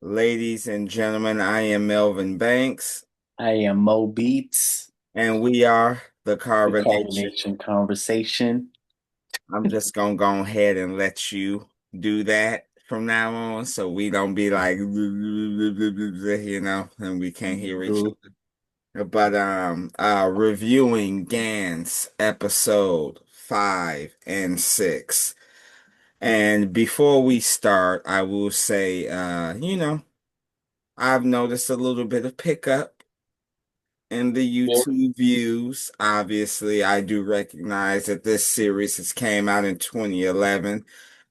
Ladies and gentlemen, I am Melvin Banks, I am Mo Beats, and we are the the Carbonation. Carbonation Conversation. I'm just gonna go ahead and let you do that from now on, so we don't be like, and we can't hear each True. other. But reviewing Gantz episode 5 and 6. And before we start, I will say, I've noticed a little bit of pickup in the Yeah. YouTube views. Obviously, I do recognize that this series has came out in 2011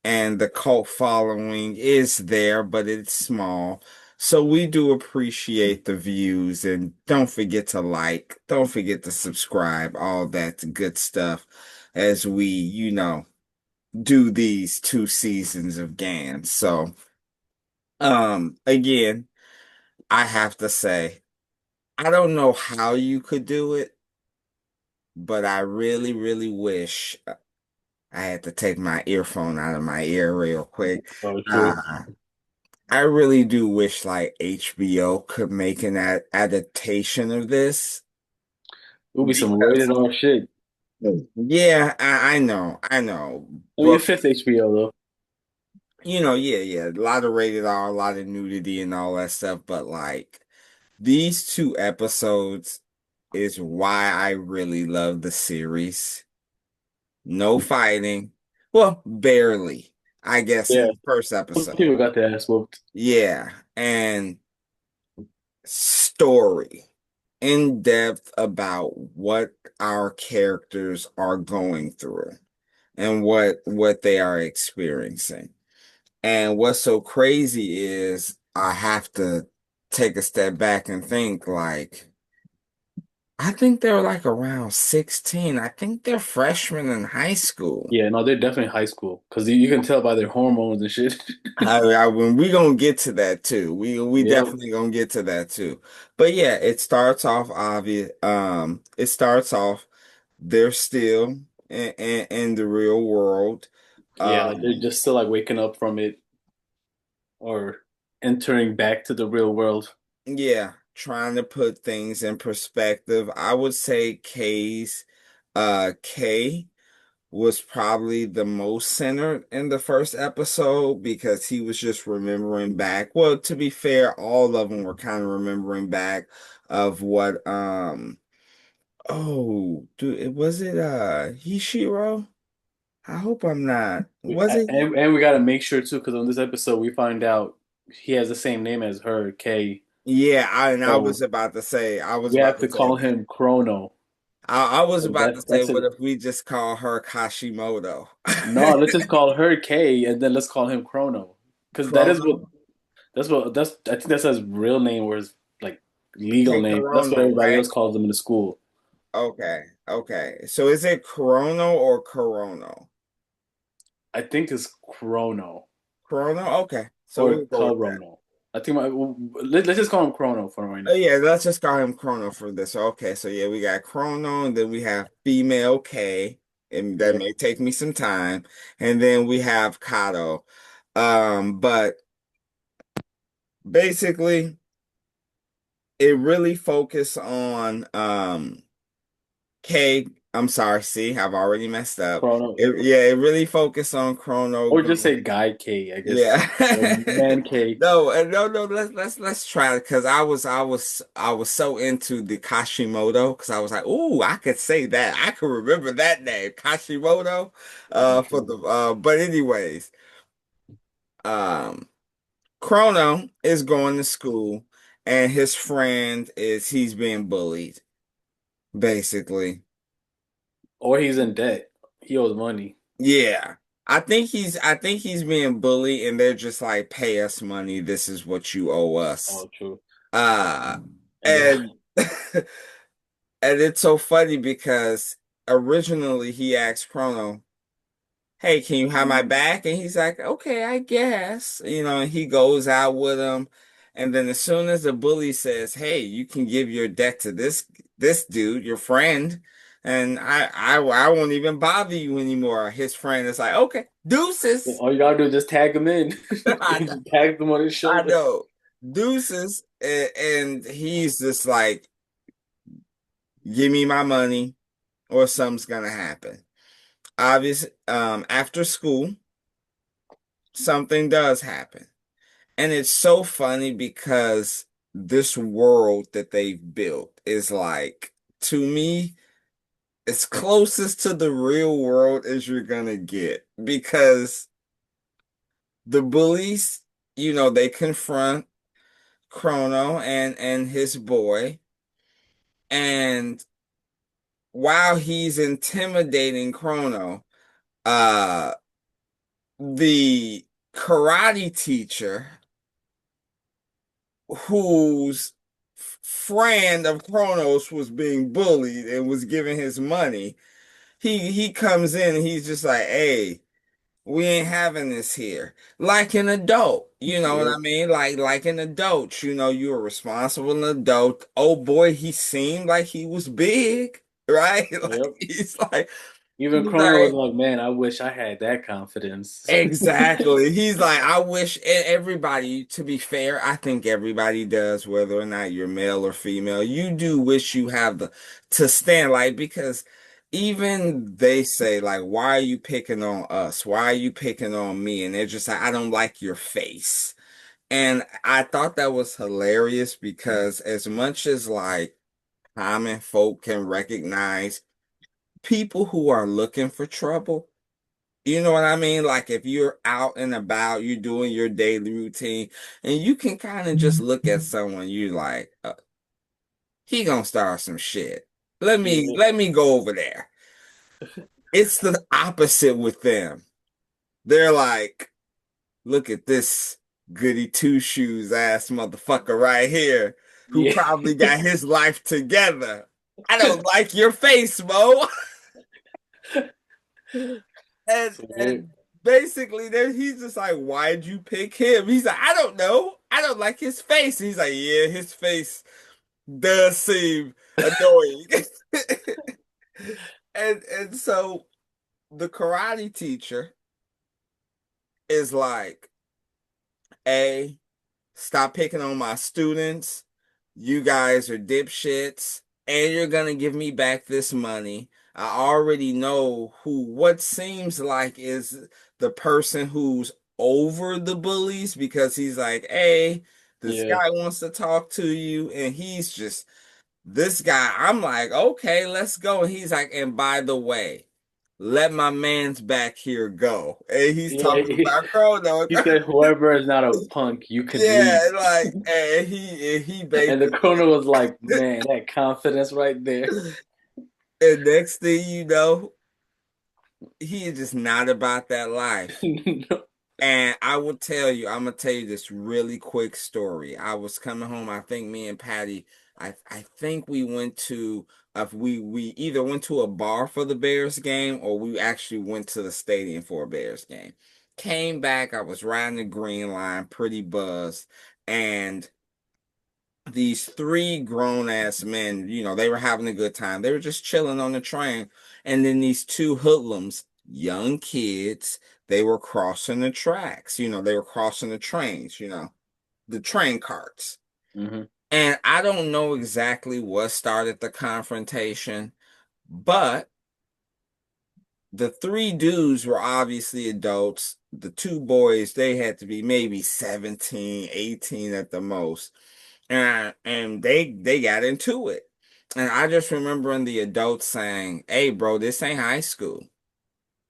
and the cult following is there, but it's small. So we do appreciate the views and don't forget to like, don't forget to subscribe, all that good stuff as we, do these 2 seasons of GAN. So, again, I have to say, I don't know how you could do it, but I really, really wish I had to take my earphone out of my ear real quick. Oh, true. Uh, I really do wish like HBO could make an adaptation of this It'll be some because, rated R shit. yeah, I know, I mean, but it fits HBO though. yeah, a lot of rated R, a lot of nudity and all that stuff, but like these 2 episodes is why I really love the series. No fighting. Well, barely, I guess, in Yeah. the first episode. People got their ass whooped. Yeah. And story in depth about what our characters are going through and what they are experiencing. And what's so crazy is I have to take a step back and think like I think they're like around 16. I think they're freshmen in high school. Yeah, no, they're definitely high school because you can tell by their hormones and shit. When we gonna get to that too. We Yep. definitely gonna get to that too. But yeah, it starts off obvious. It starts off they're still in the real world. Yeah, like they're Um, just still like waking up from it or entering back to the real world. yeah, trying to put things in perspective. I would say K was probably the most centered in the first episode because he was just remembering back. Well, to be fair, all of them were kind of remembering back of what was it Hishiro? I hope I'm not. Was it? And we got to make sure too, because on this episode we find out he has the same name as her, Kay. Yeah, I was So about to say, I was we about have to to say call that. him Chrono. I was So about to say, that's what it. if we just call her Kashimoto? No, let's just call her Kay, and then let's call him Chrono, because Chrono? that's I think that's his real name or his like legal K name. That's what Corono, everybody right? else calls him in the school. Okay, okay. So is it Chrono or Corono? I think it's Chrono Chrono? Okay. So or we'll go with that. Chrono. I think let's just call him Chrono for right Oh now. yeah, let's just call him Chrono for this. Okay, so yeah, we got Chrono, and then we have female K, and that Yeah. may take me some time. And then we have Kato. But basically it really focused on K. I'm sorry, see, I've already messed up. Chrono, It really focused on Chrono or just going. say Guy K, I guess, Yeah. or Man K. No. Let's try it because I was so into the Kashimoto because I was like, ooh, I could say that. I could remember that name, Kashimoto. For the but anyways, um, Chrono is going to school and his friend he's being bullied, basically. Or he's in debt. He owes money. Yeah. I think he's being bullied and they're just like, pay us money. This is what you owe us. Oh, true. Uh And then and and it's so funny because originally he asked Chrono, "Hey, can you have my back?" And he's like, "Okay, I guess." And he goes out with him. And then as soon as the bully says, "Hey, you can give your debt to this dude, your friend, and I won't even bother you anymore." His friend is like, "Okay, deuces." all you gotta do is just tag him in. I know. Just tag him on his I shoulder. know. deuces, and he's just like, give me my money or something's gonna happen. Obviously, after school, something does happen. And it's so funny because this world that they've built is like, to me, as closest to the real world as you're gonna get. Because the bullies, they confront Chrono and his boy, and while he's intimidating Chrono, uh the karate teacher whose friend of Chronos was being bullied and was giving his money, he comes in and he's just like, hey, we ain't having this here. Like an adult, you know what I Yep. mean? Like an adult, you're a responsible adult. Oh boy, he seemed like he was big, right? Like Yep. Even he's Chrono was like, like, man, I wish I had that confidence. exactly. He's like, I wish everybody, to be fair, I think everybody does, whether or not you're male or female. You do wish you have the to stand like because even they say like, why are you picking on us? Why are you picking on me? And they're just like, I don't like your face. And I thought that was hilarious because as much as like common folk can recognize people who are looking for trouble. You know what I mean? Like if you're out and about, you're doing your daily routine, and you can kind of just look at someone, you like, he gonna start some shit. Let me Yeah. let me go over there. It's the opposite with them. They're like, look at this goody two shoes ass motherfucker right here who Yeah. probably got his life together. I don't like your face, Mo. And So they, and basically there he's just like, why'd you pick him? He's like, I don't know. I don't like his face. He's like, yeah, his face does seem annoying. And so the karate teacher is like, A, stop picking on my students. You guys are dipshits, and you're gonna give me back this money. I already know what seems like is the person who's over the bullies because he's like, hey, this yeah. guy wants to talk to you, and he's just this guy. I'm like, okay, let's go. And he's like, and by the way, let my man's back here go. And he's Yeah. talking about Chrono. He said, whoever is not a punk, you could leave. Yeah, like, and he And the basically, Chrono was like, man, that confidence right there. and next thing you know, he is just not about that life. And I will tell you, I'm gonna tell you this really quick story. I was coming home. I think me and Patty, I think we went to, we either went to a bar for the Bears game or we actually went to the stadium for a Bears game. Came back. I was riding the green line, pretty buzzed, and these three grown ass men, they were having a good time. They were just chilling on the train. And then these two hoodlums, young kids, they were crossing the tracks. They were crossing the trains, the train carts. Hmm. And I don't know exactly what started the confrontation, but the three dudes were obviously adults. The two boys, they had to be maybe 17, 18 at the most. And they got into it. And I just remembering the adults saying, "Hey, bro, this ain't high school.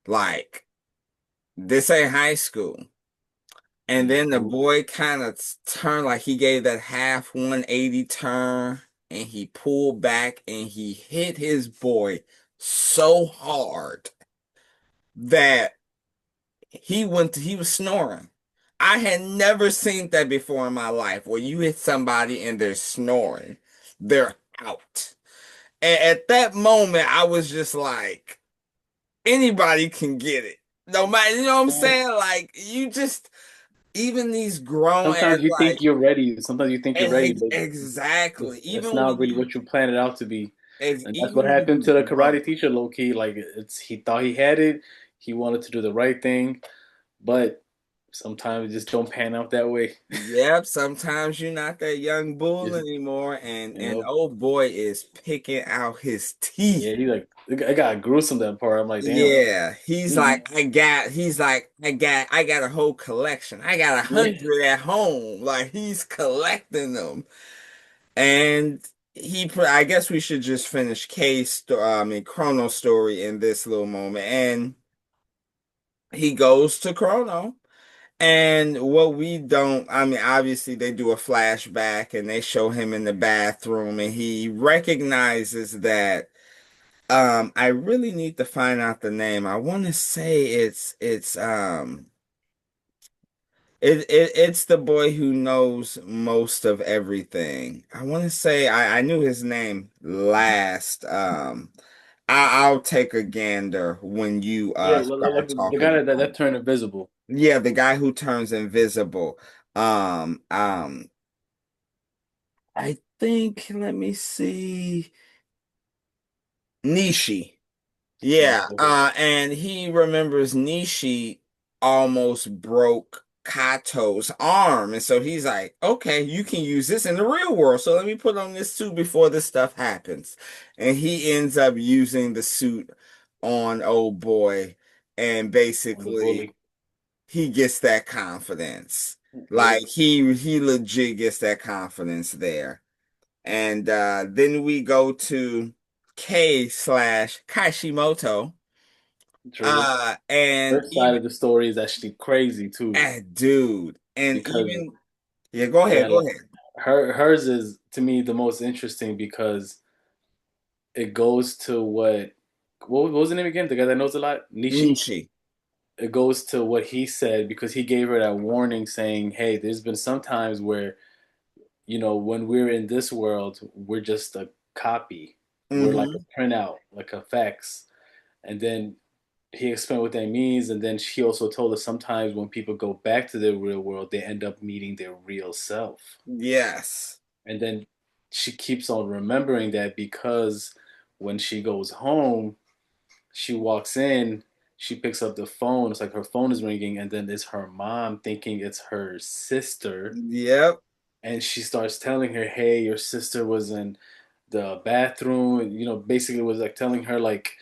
Like, this ain't high school." And then the boy kind of turned like he gave that half 180 turn and he pulled back and he hit his boy so hard that he was snoring. I had never seen that before in my life where you hit somebody and they're snoring. They're out. And at that moment, I was just like, anybody can get it. No matter, you know what I'm saying? Like, you just, even these grown ass, Sometimes you like, think you're ready. Sometimes you think you're ready, but exactly. it's not really what you planned it out to be. And that's what Even when happened to the you karate grown. teacher, low key. Like he thought he had it. He wanted to do the right thing, but sometimes it just don't pan out that way. Yep, sometimes you're not that young bull Just, anymore, you and know, old boy is picking out his teeth. yeah, he like I got gruesome that part. I'm like, damn. Yeah, he's Mhm. like, I got a whole collection. I got a Yeah, hundred at home. Like he's collecting them, and I guess we should just finish I mean, Chrono's story in this little moment, and he goes to Chrono. And what we don't, I mean, obviously they do a flashback and they show him in the bathroom and he recognizes that I really need to find out the name. I want to say it's the boy who knows most of everything. I want to say I knew his name last. I'll take a gander when you yeah, like start the talking guy about that it. turned invisible. Yeah, the guy who turns invisible. Um, um, I think, let me see, Nishi. Niche. Yeah, Okay. and he remembers Nishi almost broke Kato's arm, and so he's like, "Okay, you can use this in the real world, so let me put on this suit before this stuff happens." And he ends up using the suit on old boy, and On the basically bully. he gets that confidence. Yep. Like he legit gets that confidence there. And then we go to K slash Kashimoto. True. And Her side even of the story is actually crazy too, dude, and because even yeah, go yeah, ahead, go like ahead. hers is to me the most interesting because it goes to what was the name again? The guy that knows a lot, Nishi. Nishi. It goes to what he said because he gave her that warning saying, "Hey, there's been some times where when we're in this world, we're just a copy. We're like Mm-hmm. a printout, like a fax." And then he explained what that means, and then she also told us sometimes when people go back to their real world, they end up meeting their real self. Yes. And then she keeps on remembering that because when she goes home, she walks in, she picks up the phone. It's like her phone is ringing, and then it's her mom thinking it's her sister. Yep. And she starts telling her, "Hey, your sister was in the bathroom." And, basically was like telling her, like,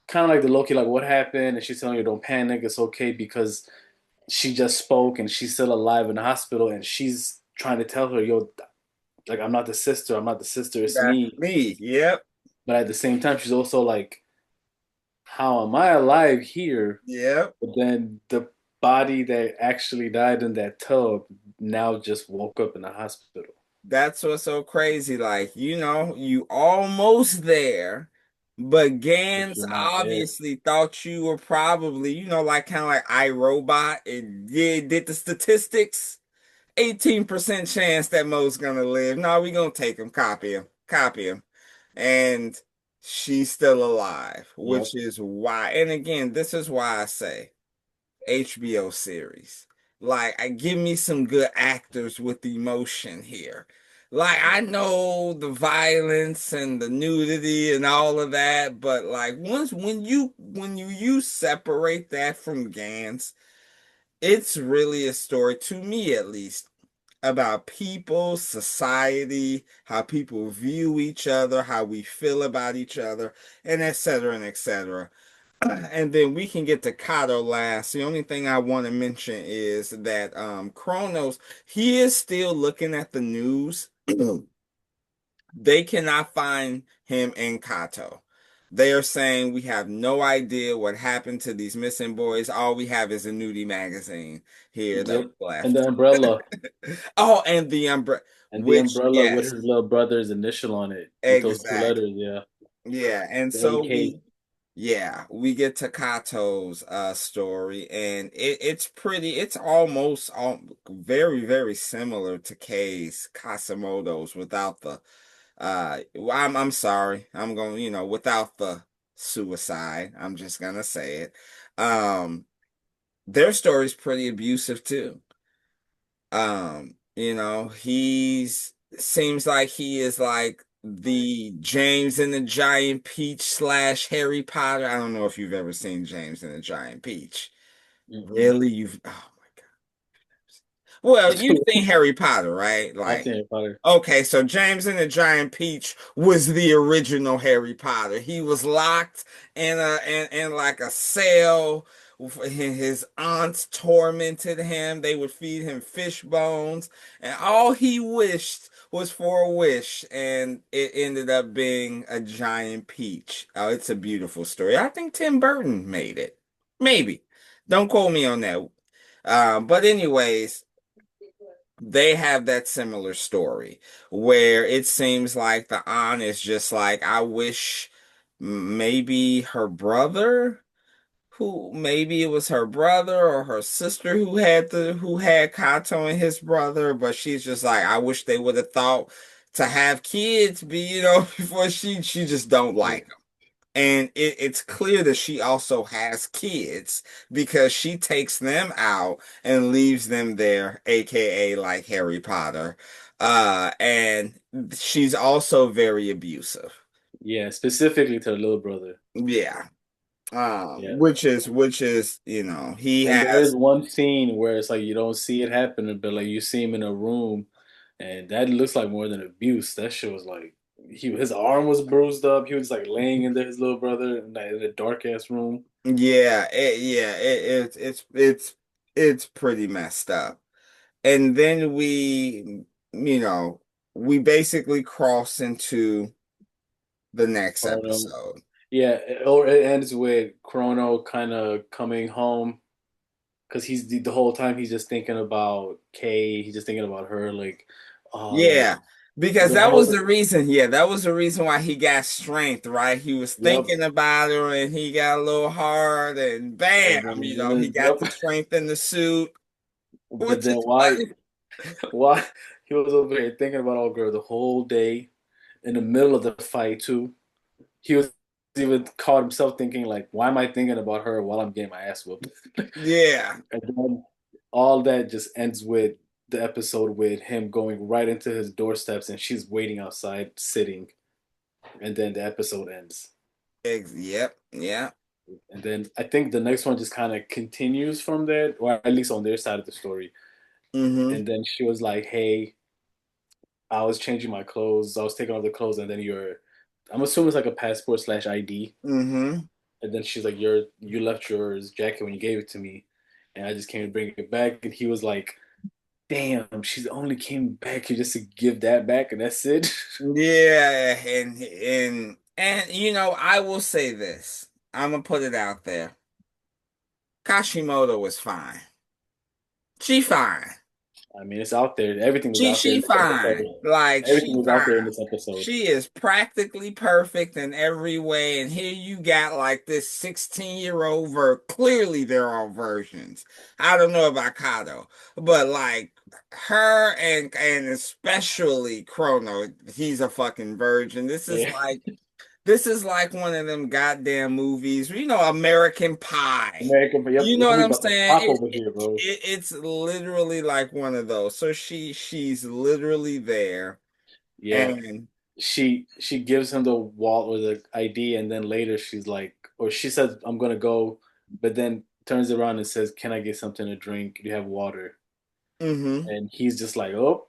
kind of like the Loki, like, what happened? And she's telling her, "Don't panic. It's okay," because she just spoke and she's still alive in the hospital. And she's trying to tell her, "Yo, like, I'm not the sister. I'm not the sister. It's That's me." me. Yep. But at the same time, she's also like, how am I alive here? Yep. But then the body that actually died in that tub now just woke up in the hospital. That's what's so crazy. Like, you almost there, but But Gans you're not there. obviously thought you were probably, like kind of like iRobot. It did the statistics. 18% chance that Mo's gonna live. No, we gonna take him, copy him. And she's still alive, Yep. which is why, and again, this is why I say HBO series. Like, I give me some good actors with emotion here. Like, I know the violence and the nudity and all of that, but like once when you separate that from Gans, it's really a story, to me at least, about people, society, how people view each other, how we feel about each other, and et cetera, and et cetera. And then we can get to Kato last. The only thing I want to mention is that Kronos, he is still looking at the news. They cannot find him in Kato. They are saying we have no idea what happened to these missing boys. All we have is a nudie magazine here that Yep. was And the left. umbrella. Oh, and the umbrella, And the which, umbrella with yes, his little brother's initial on it with those two exactly. letters, yeah. Yeah, and The so AK. we get to Kato's story, and it's almost very, very similar to Kei's Kasimoto's without the well, I'm sorry. I'm going, without the suicide. I'm just gonna say it. Their story's pretty abusive too. He's seems like he is like the James and the Giant Peach slash Harry Potter. I don't know if you've ever seen James and the Giant Peach. Mm-mm. Really? Oh my God. Well, you've seen Harry Potter, right? I've Like, seen Harry Potter. okay, so James and the Giant Peach was the original Harry Potter. He was locked in like a cell. His aunts tormented him. They would feed him fish bones, and all he wished was for a wish, and it ended up being a giant peach. Oh, it's a beautiful story. I think Tim Burton made it. Maybe. Don't quote me on that. But anyways, they have that similar story where it seems like the aunt is just like, I wish maybe her brother, who maybe it was her brother or her sister who had Kato and his brother, but she's just like, I wish they would have thought to have kids before she just don't Yeah. like. And it's clear that she also has kids because she takes them out and leaves them there, aka like Harry Potter. And she's also very abusive. Yeah, specifically to the little brother. Yeah. Yeah. Which is, he And there is has, one scene where it's like you don't see it happening, but like you see him in a room, and that looks like more than abuse. That shit was like his arm was bruised up. He was like laying in there, his little brother in a dark ass room. it's pretty messed up. And then you know, we basically cross into the next Chrono, episode. yeah, or it ends with Chrono kind of coming home because he's the whole time he's just thinking about Kay. He's just thinking about her, like, oh, like Yeah, because the that was whole, the reason. Yeah, that was the reason why he got strength, right? He was yep. thinking about her and he got a little hard and bam, And then, he got yep. the strength in the suit, But which then is funny. why he was over here thinking about old girl the whole day in the middle of the fight too. He was even caught himself thinking like, why am I thinking about her while I'm getting my ass whooped? Yeah, And then all that just ends with the episode with him going right into his doorsteps and she's waiting outside sitting, and then the episode ends. yep, yeah. And then I think the next one just kind of continues from there, or at least on their side of the story. Mm-hmm. And then she was like, "Hey, I was changing my clothes. I was taking off the clothes, and then I'm assuming it's like a passport slash ID." Mm-hmm. And then she's like, you left your jacket when you gave it to me, and I just came to bring it back." And he was like, "Damn, she's only came back here just to give that back, and that's it." Yeah, and I will say this. I'm gonna put it out there. Kashimoto was fine. She fine. I mean, it's out there. Everything was out there in She this episode. fine. Like Everything she was out fine. there in this episode. She is practically perfect in every way. And here you got like this 16-year-old clearly there are versions. I don't know about Kato, but like her and especially Chrono, he's a fucking virgin. Yeah, This is like one of them goddamn movies, American Pie. American, but yep, You the know what movie I'm about to saying? pop over here, bro. It's literally like one of those. So she's literally there, Yeah, and she gives him the wallet or the ID, and then later she's like, or she says, "I'm gonna go," but then turns around and says, "Can I get something to drink? Do you have water?" mm-hmm. And he's just like, "Oh,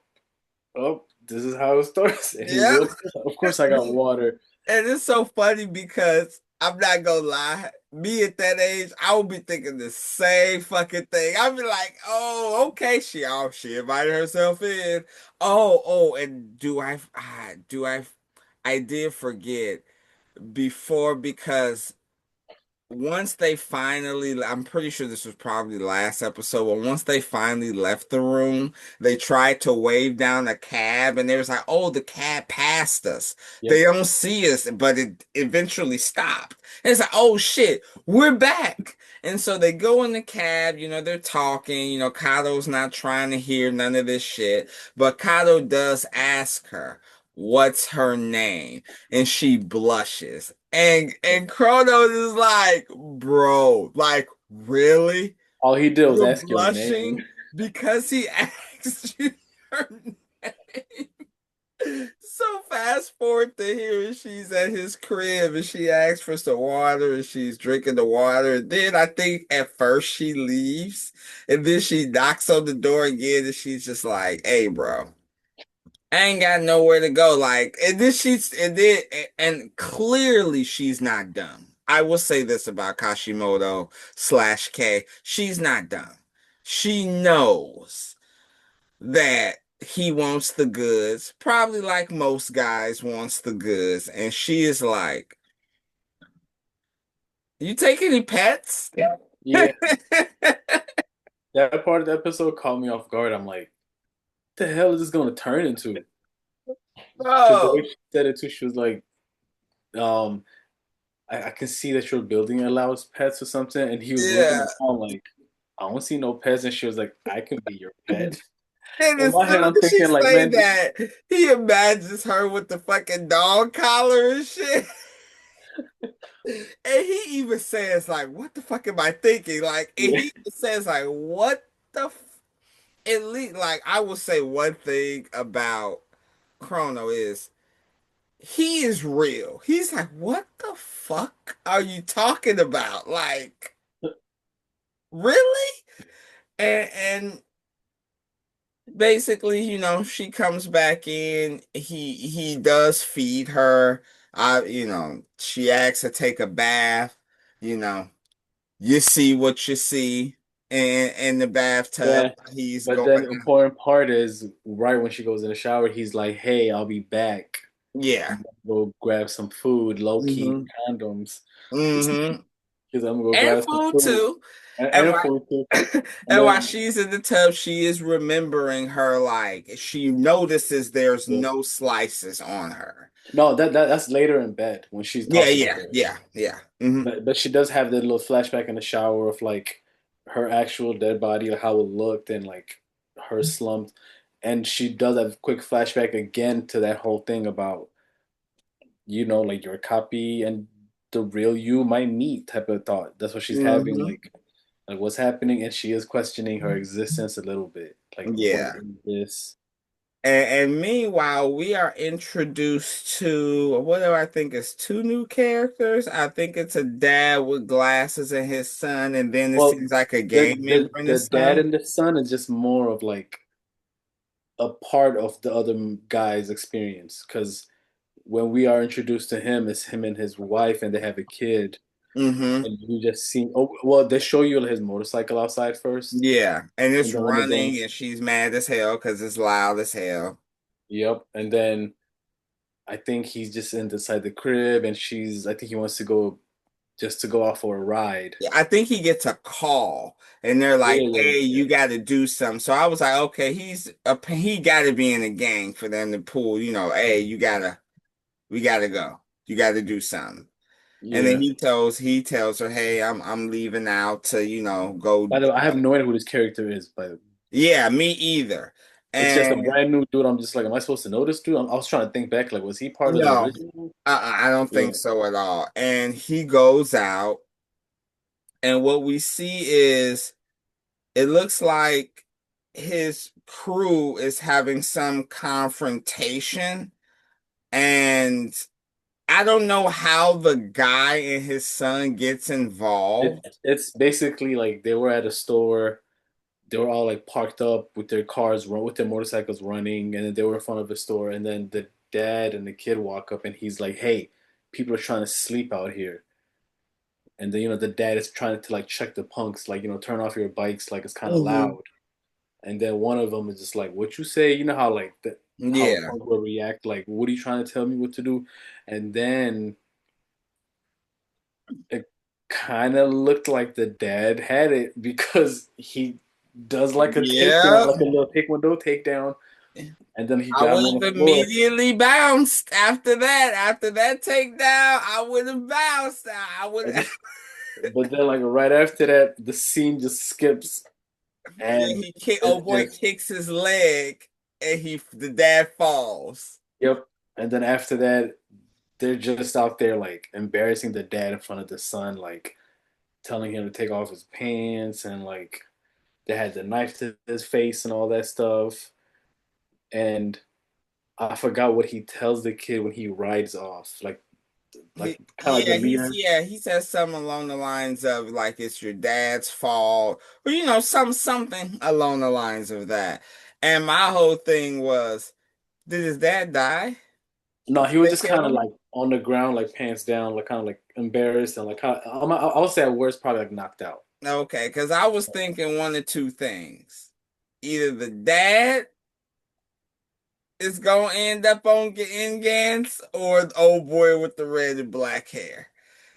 oh, this is how it starts." And he's Yeah. like, "Of course I got water." And it's so funny because I'm not gonna lie, me at that age, I would be thinking the same fucking thing. I'd be like, oh, okay, she invited herself in. And I did forget before because once they finally, I'm pretty sure this was probably the last episode, but once they finally left the room, they tried to wave down a cab and they was like, oh, the cab passed us. They Yep. don't see us, but it eventually stopped. And it's like, oh shit, we're back. And so they go in the cab, they're talking, Kato's not trying to hear none of this shit, but Kato does ask her, what's her name? And she blushes. And Kronos is like, bro, like really? All he did was You're ask your name. blushing because he asked you her name. So fast forward to here, and she's at his crib, and she asks for some water, and she's drinking the water. And then I think at first she leaves, and then she knocks on the door again, and she's just like, "Hey, bro, I ain't got nowhere to go." Like, and then and clearly she's not dumb. I will say this about Kashimoto slash K. She's not dumb. She knows that he wants the goods, probably like most guys wants the goods, and she is like, "You take any pets?" Yeah, that part of the episode caught me off guard. I'm like, what the hell is this going to turn into? Because the way Oh, she said it too, she was like, um, I can see that your building allows pets or something. And he was looking yeah. around like, I don't see no pets. And she was like, I can be your pet. And In as my head, soon I'm as she thinking like, say man, that, he imagines her with the fucking dog collar and shit. And he even says like, "What the fuck am I thinking?" Like, and yeah, he says like, "What the?" At least, like, I will say one thing about Chrono is he is real. He's like, "What the fuck are you talking about?" Like, really? And basically, she comes back in. He does feed her. She asks to take a bath. You know, you see what you see in the bathtub. yeah. He's But going. then the important part is right when she goes in the shower, he's like, hey, I'll be back. Yeah. I'm gonna go grab some food, low key Hmm. condoms. Hmm. Because I'm gonna go And grab some food food too. and And a food too. And and while then she's in the tub, she is remembering her, like, she notices there's yeah. no slices on her. No, that's later in bed when she's Yeah, talking to yeah, her. yeah, yeah. Hmm. But she does have that little flashback in the shower of like her actual dead body, like how it looked and like her slumped. And she does have a quick flashback again to that whole thing about, like your copy and the real you might meet type of thought. That's what she's having, Hmm. like what's happening, and she is questioning her existence a little bit. Like, what Yeah. is this? And meanwhile, we are introduced to what do I think is two new characters. I think it's a dad with glasses and his son, and then it Well, seems like a the gang member the and the his dad son. and the son is just more of like a part of the other guy's experience because when we are introduced to him, it's him and his wife, and they have a kid, Hmm. and you just see. Oh, well, they show you his motorcycle outside first, Yeah, and it's and then when they go, running, and she's mad as hell because it's loud as hell. yep, and then I think he's just inside the crib, and I think he wants to go just to go out for a ride. Yeah, I think he gets a call, and they're Yeah, like, yeah, "Hey, yeah, you got to do something." So I was like, "Okay, he got to be in a gang for them to pull. Hey, we gotta go. You got to do something." And then yeah. he tells her, "Hey, I'm leaving out to go." By the way, I have no idea who this character is, but Yeah, me either. it's just a And brand new dude. I'm just like, am I supposed to know this dude? I was trying to think back, like, was he part of the no, original? I don't Yeah. think so at all. And he goes out, and what we see is it looks like his crew is having some confrontation, and I don't know how the guy and his son gets involved. It's basically like they were at a store. They were all like parked up with their cars, with their motorcycles running, and then they were in front of a store. And then the dad and the kid walk up, and he's like, "Hey, people are trying to sleep out here." And then the dad is trying to like check the punks, like turn off your bikes, like it's kind of Hmm. loud. And then one of them is just like, "What you say?" You know how like how a Yeah. punk will react, like, "What are you trying to tell me what to do?" And then it kind of looked like the dad had it because he does like a takedown, Yeah. like a little taekwondo takedown, and then he I got would him on have the floor. immediately bounced after that. After that takedown, I would have bounced. I would. And just, but then like right after that, the scene just skips, Yeah, and oh it's boy just kicks his leg, and the dad falls. yep. And then after that, they're just out there like embarrassing the dad in front of the son, like telling him to take off his pants, and like they had the knife to his face and all that stuff. And I forgot what he tells the kid when he rides off, like kind of like the leader. He says something along the lines of like it's your dad's fault, or something along the lines of that. And my whole thing was, did his dad die? No, he was They just killed kind of him? like on the ground, like pants down, like kind of like embarrassed and like I would say at worst probably like knocked out. Okay, because I was thinking one of two things. Either the dad is gonna end up on getting Gantz, or the old boy with the red and black hair.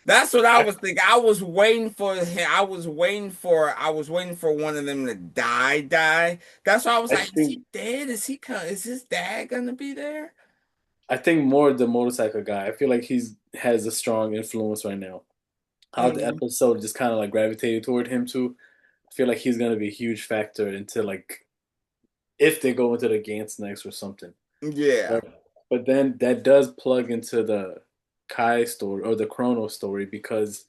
That's what I I, was thinking. I was waiting for him. I was waiting for one of them to die. That's why I was I like, is he think dead? Is his dad gonna be there? I think more the motorcycle guy. I feel like he's has a strong influence right now. How the Hmm. episode just kind of like gravitated toward him too. I feel like he's gonna be a huge factor into like if they go into the Gantz next or something. Yeah, But then that does plug into the Kai story or the Chrono story because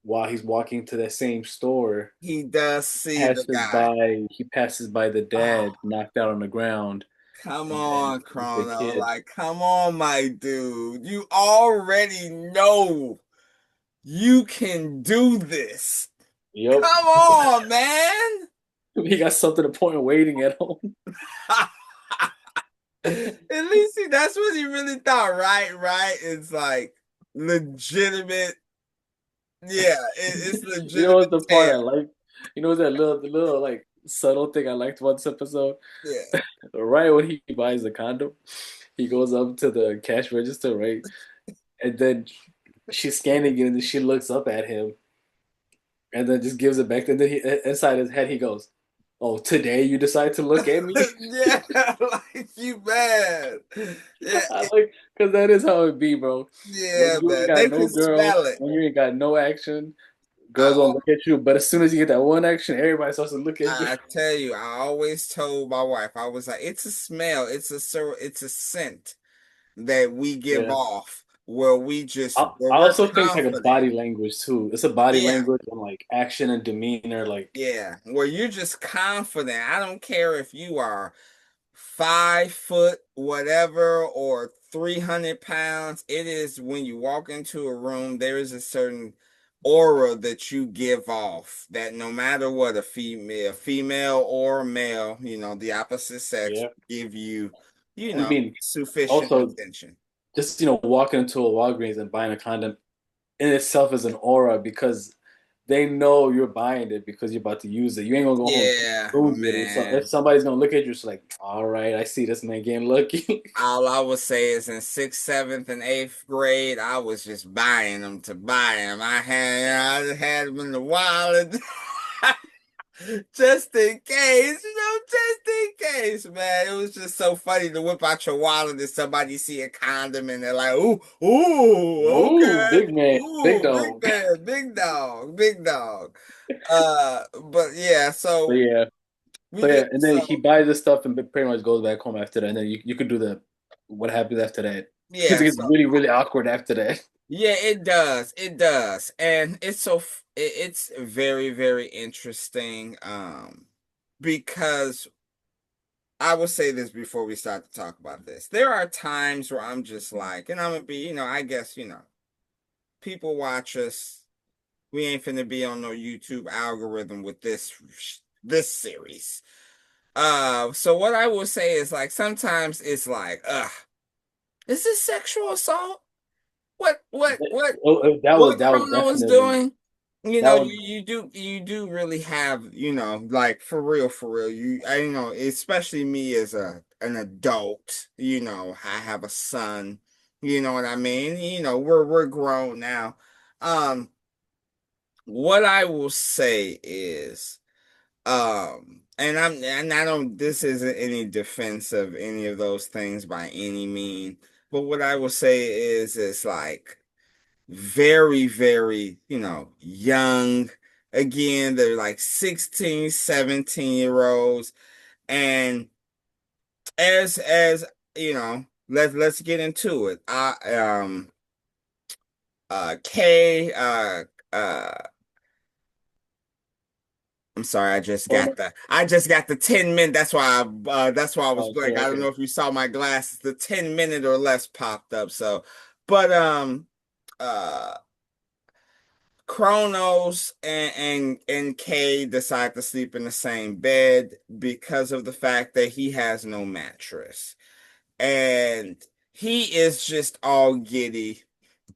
while he's walking to that same store, he does see the guy. he passes by the Oh, dad knocked out on the ground, come and then on, the Chrono. kid. Like, come on, my dude. You already know you can do this. Yep, Come on, man. he got something to point waiting at home. At least that's what he really thought, right? Right? It's like legitimate. Yeah, it's You know legitimate what's the part I care. like? You know that the little like subtle thing I liked about this episode? Yeah. Right when he buys the condom, he goes up to the cash register, right? And then she's scanning it and then she looks up at him and then just gives it back. And then inside his head he goes, "Oh, today you decide to look at me?" Yeah, like you mad. Yeah, I like because that is how it be, bro. When yeah, you ain't man. got They no could girl, smell it. when you ain't got no action, I, girls won't look at you. But as soon as you get that one action, everybody starts to look at you. I tell you, I always told my wife, I was like, it's a smell, it's a scent that we give Yeah. off where where I we're also think it's like a confident. body language too. It's a body Yeah. language and like action and demeanor. Like, Yeah, where you're just confident. I don't care if you are 5 foot whatever or 300 pounds. It is when you walk into a room, there is a certain aura that you give off that no matter what female or male, the opposite sex yeah. give you, I mean, sufficient also attention. just walking into a Walgreens and buying a condom in itself is an aura because they know you're buying it because you're about to use it. You ain't gonna go home and Yeah, lose it. And so if man. somebody's gonna look at you, it's like, all right, I see this man getting lucky. All I would say is in sixth, seventh, and eighth grade, I was just buying them to buy them. I had them in the wallet just in case, just in case, man. It was just so funny to whip out your wallet and somebody see a condom and they're like, ooh, ooh, Ooh, okay, big man, big ooh, big dog. man, big dog, big dog. But yeah, So so yeah, we so get yeah, and then he so buys this stuff and pretty much goes back home after that. And then you could do the what happens after that because it yeah, gets so really really awkward after that. yeah, it does. It does. And it's very, very interesting because I will say this before we start to talk about this. There are times where I'm just like, and I'm gonna be, I guess, people watch us. We ain't finna be on no YouTube algorithm with this series. So what I will say is like sometimes it's like, is this sexual assault? What what what Oh, what that was Chrono is definitely doing, that was you do really have, like for real, especially me as an adult, I have a son, you know what I mean? We're grown now. Um, what I will say is, and I don't, this isn't any defense of any of those things by any mean, but what I will say is, it's like, very, very, young. Again, they're like 16, 17-year olds. And as let's get into it. Kay, uh I'm sorry, Oh no. I just got the 10 minute. That's why I was Okay, blank. I don't know okay. if you saw my glasses. The 10 minute or less popped up. So, but uh, Kronos and Kay decide to sleep in the same bed because of the fact that he has no mattress, and he is just all giddy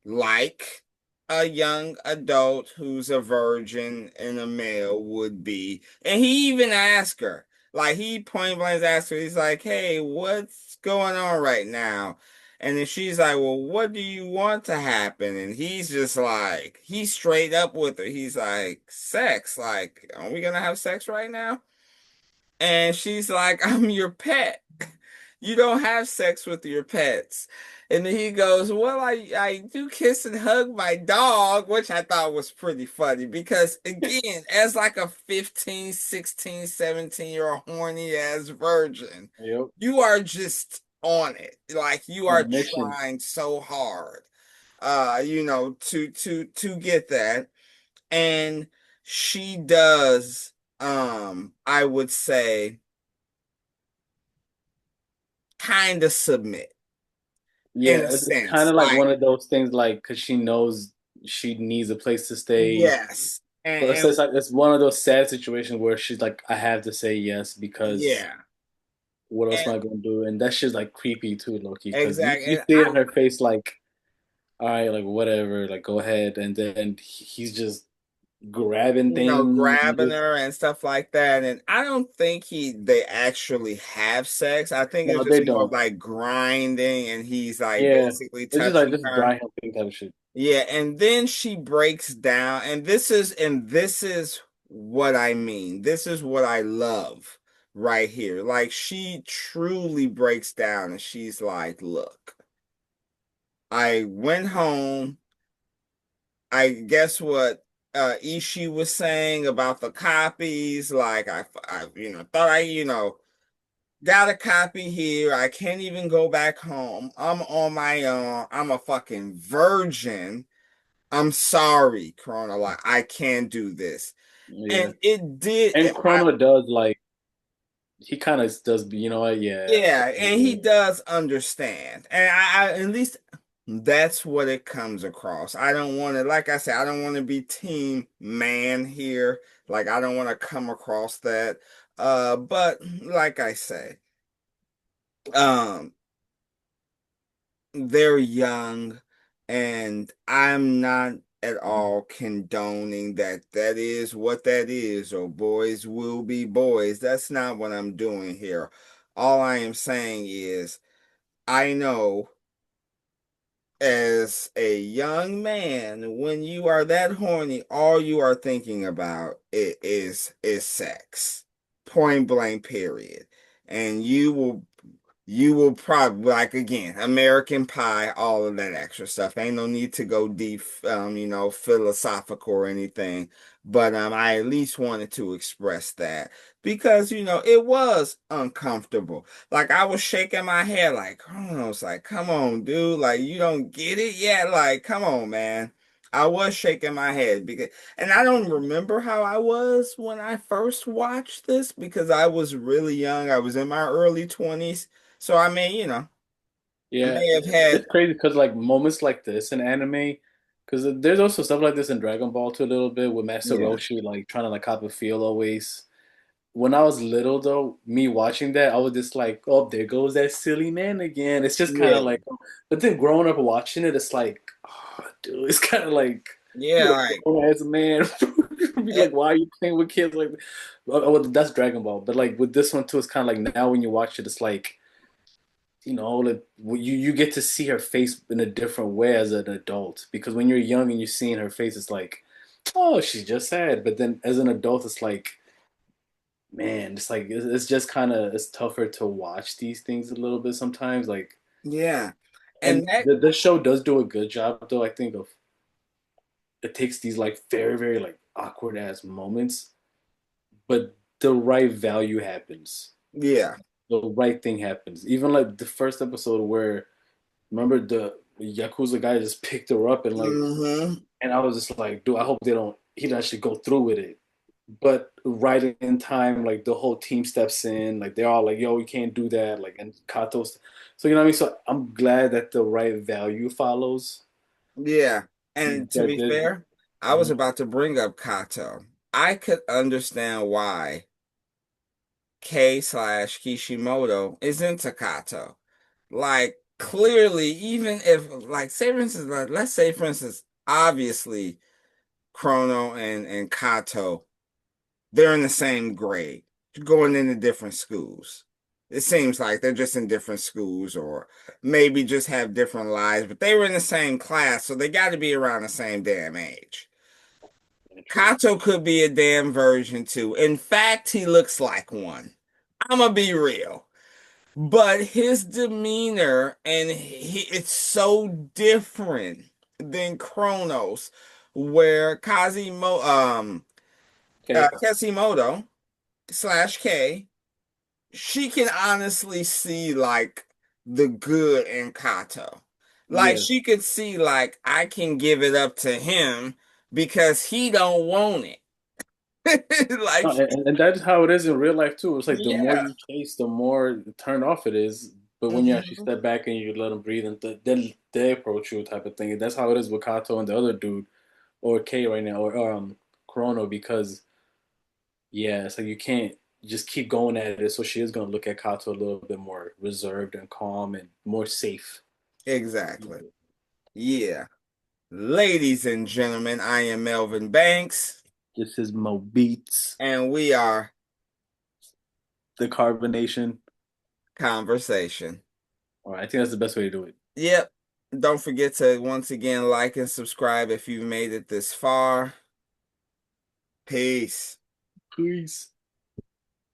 like a young adult who's a virgin and a male would be. And he even asked her, like he point blank asked her, he's like, "Hey, what's going on right now?" And then she's like, "Well, what do you want to happen?" And he's just like, he's straight up with her. He's like, "Sex, like, are we gonna have sex right now?" And she's like, "I'm your pet. You don't have sex with your pets." And then he goes, "Well, I do kiss and hug my dog," which I thought was pretty funny because, again, as like a 15, 16, 17-year-old horny ass virgin, Yep. you are just on it. Like you On are a mission. trying so hard, to get that. And she does, I would say, kind of submit in Yeah, a it's kind sense. of like Like, one of those things, like because she knows she needs a place to stay. yes. So it's like it's one of those sad situations where she's like, I have to say yes because Yeah. what else am And I gonna do? And that shit's like creepy too, Loki, because exactly. you And see it in her face, like, all right, like whatever, like go ahead, and then he's just grabbing things and grabbing just her and stuff like that. And I don't think they actually have sex. I think it's no, they just more of don't. like grinding and he's like Yeah, basically it's just like touching this is her. dry humping type of shit. Yeah, and then she breaks down, and this is what I mean. This is what I love right here. Like she truly breaks down and she's like, "Look, I went home. I guess what Ishii was saying about the copies, like I thought got a copy here. I can't even go back home. I'm on my own. I'm a fucking virgin. I'm sorry, Corona. Like, I can't do this." Yeah, And it did. and Chrono does like he kind of does. You know what? Yeah, Yeah, and he yeah, does understand. And at least that's what it comes across. I don't want to, like I said, I don't want to be team man here. Like, I don't want to come across that. But like I say, um, they're young, and I'm not at all condoning that that is what that is, or boys will be boys. That's not what I'm doing here. All I am saying is I know as a young man, when you are that horny, all you are thinking about is sex. Point blank, period. And you will probably, like, again, American Pie, all of that extra stuff. Ain't no need to go deep, philosophical or anything. But I at least wanted to express that because it was uncomfortable. Like I was shaking my head, like, I was like, "Come on, dude! Like you don't get it yet? Like, come on, man!" I was shaking my head because, and I don't remember how I was when I first watched this because I was really young. I was in my early 20s. So I mean, I yeah. may have had, It's crazy because like moments like this in anime, because there's also stuff like this in Dragon Ball too a little bit with Master yeah, Roshi like trying to like cop a feel always. When I was little though, me watching that, I was just like, oh, there goes that silly man again. It's just kind yeah, of like, but then growing up watching it, it's like, oh, dude, it's kind of like yeah, you're a like, grown ass man. Be eh, like, why are you playing with kids like? Well, that's Dragon Ball, but like with this one too, it's kind of like now when you watch it, it's like like you get to see her face in a different way as an adult because when you're young and you're seeing her face, it's like, oh, she's just sad. But then as an adult, it's like man, it's like it's just kind of it's tougher to watch these things a little bit sometimes. Like, yeah. And and that, the show does do a good job though. I think of it takes these like very very like awkward ass moments, but the right value happens. yeah. The right thing happens. Even like the first episode where remember the Yakuza guy just picked her up and like, Hmm. and I was just like, dude, I hope they don't. He doesn't actually go through with it. but right in time, like the whole team steps in, like they're all like, "Yo, you can't do that," like and Kato's. So you know what I mean. So I'm glad that the right value follows. Yeah. And to That be did. fair, I was Mhm. about to bring up Kato. I could understand why K slash Kishimoto is into Kato. Like, clearly, even if, like, say for instance, let's say for instance, obviously, Chrono and Kato, they're in the same grade, going into different schools. It seems like they're just in different schools or maybe just have different lives, but they were in the same class, so they got to be around the same damn age. Yeah, true. Kato could be a damn version too. In fact, he looks like one. I'm gonna be real. But his demeanor and it's so different than Kronos, where Okay. Kasimoto slash K, she can honestly see like the good in Kato. Like Yes. she could see like I can give it up to him because he don't want it. No, Like and that's how it is in real life too. It's like the more yeah. you chase, the more turned off it is. But when you actually Mhm. step back and you let them breathe, and then they approach you, type of thing. That's how it is with Kato and the other dude, or K right now, or Chrono, because yeah, it's like you can't just keep going at it. So she is gonna look at Kato a little bit more reserved and calm and more safe. Exactly. Yeah. Ladies and gentlemen, I am Melvin Banks, This is Mo Beats, and we are the carbonation. Conversation. All right, I think that's the best way to do it. Yep. Don't forget to once again like and subscribe if you've made it this far. Peace. Peace.